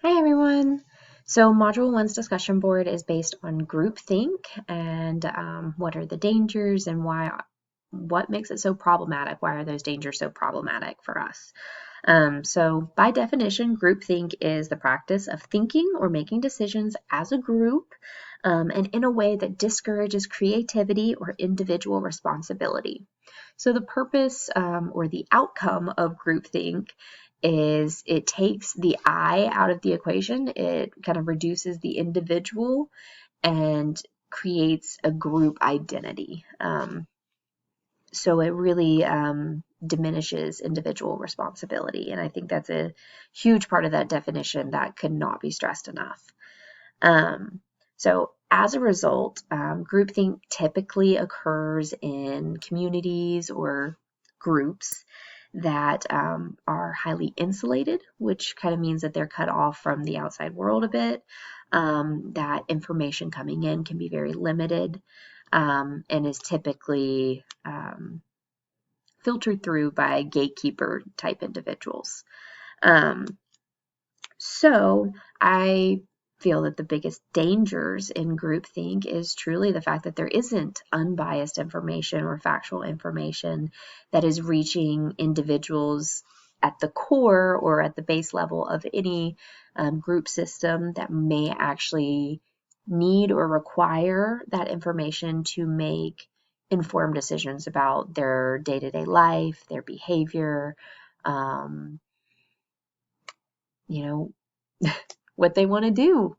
Hi everyone. So Module 1's discussion board is based on groupthink and what are the dangers and what makes it so problematic? Why are those dangers so problematic for us? So by definition, groupthink is the practice of thinking or making decisions as a group and in a way that discourages creativity or individual responsibility. So the purpose or the outcome of groupthink is it takes the I out of the equation. It kind of reduces the individual and creates a group identity. So it really diminishes individual responsibility. And I think that's a huge part of that definition that could not be stressed enough. So as a result, groupthink typically occurs in communities or groups that are highly insulated, which kind of means that they're cut off from the outside world a bit, that information coming in can be very limited, and is typically filtered through by gatekeeper type individuals. So I feel that the biggest dangers in groupthink is truly the fact that there isn't unbiased information or factual information that is reaching individuals at the core or at the base level of any group system that may actually need or require that information to make informed decisions about their day-to-day life, their behavior, what they want to do.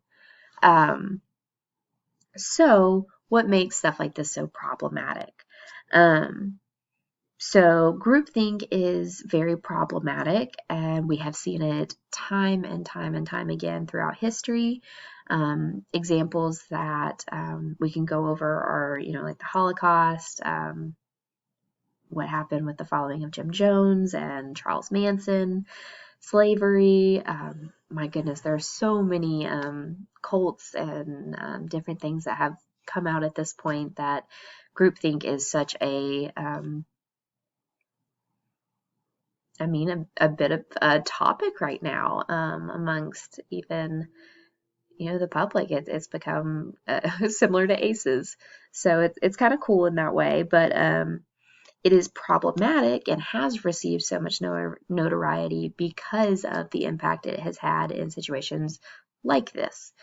So what makes stuff like this so problematic? So groupthink is very problematic, and we have seen it time and time and time again throughout history. Examples that we can go over are, like the Holocaust, what happened with the following of Jim Jones and Charles Manson, slavery. My goodness, there are so many cults and different things that have come out at this point that groupthink is such a bit of a topic right now amongst even the public. It's become similar to ACEs, so it's kind of cool in that way, but it is problematic and has received so much notoriety because of the impact it has had in situations like this.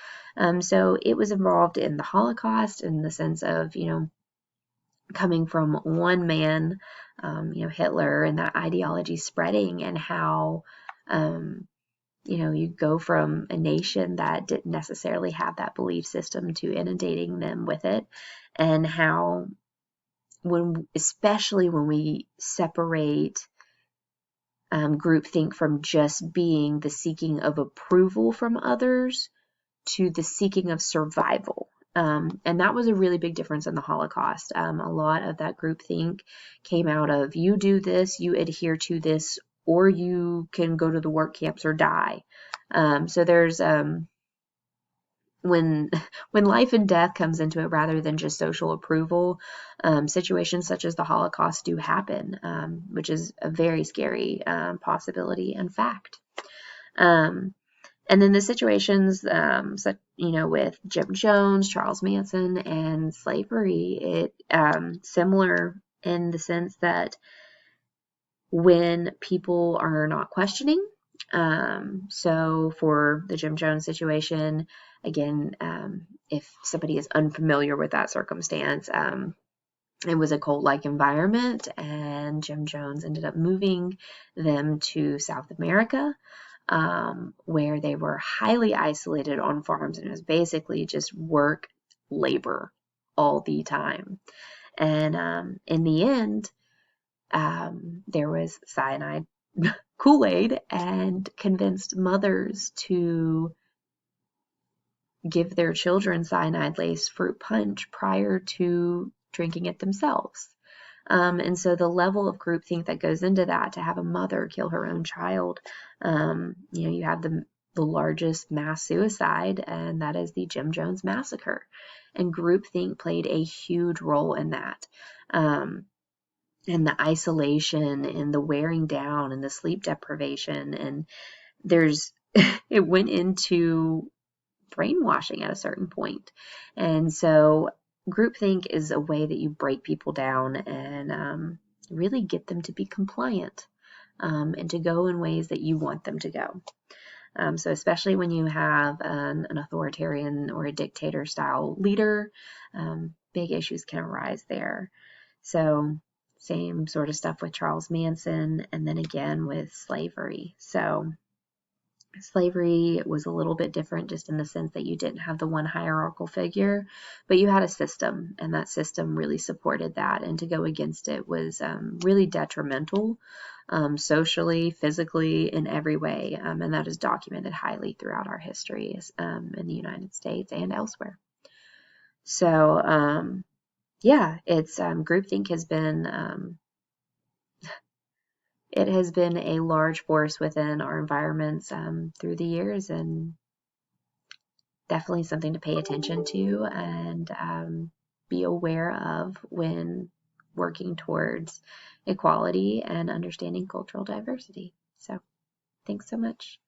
So it was involved in the Holocaust in the sense of, coming from one man, Hitler, and that ideology spreading, and how, you go from a nation that didn't necessarily have that belief system to inundating them with it, and how especially when we separate groupthink from just being the seeking of approval from others to the seeking of survival. And that was a really big difference in the Holocaust. A lot of that groupthink came out of, you do this, you adhere to this, or you can go to the work camps or die. So there's when life and death comes into it rather than just social approval, situations such as the Holocaust do happen, which is a very scary possibility and fact. And then the situations with Jim Jones, Charles Manson, and slavery, it similar in the sense that when people are not questioning. So for the Jim Jones situation, again, if somebody is unfamiliar with that circumstance, it was a cult-like environment, and Jim Jones ended up moving them to South America, where they were highly isolated on farms, and it was basically just work, labor all the time. And in the end, there was cyanide Kool-Aid, and convinced mothers to give their children cyanide-laced fruit punch prior to drinking it themselves. And so the level of groupthink that goes into that, to have a mother kill her own child, you have the largest mass suicide, and that is the Jim Jones massacre. And groupthink played a huge role in that. And the isolation and the wearing down and the sleep deprivation. And there's it went into brainwashing at a certain point. And so groupthink is a way that you break people down and really get them to be compliant and to go in ways that you want them to go. So especially when you have an authoritarian or a dictator style leader, big issues can arise there. So same sort of stuff with Charles Manson, and then again with slavery. So slavery was a little bit different just in the sense that you didn't have the one hierarchical figure, but you had a system, and that system really supported that, and to go against it was really detrimental socially, physically, in every way, and that is documented highly throughout our history in the United States and elsewhere. So yeah, it's groupthink has been it has been a large force within our environments through the years, and definitely something to pay attention to and be aware of when working towards equality and understanding cultural diversity. So thanks so much.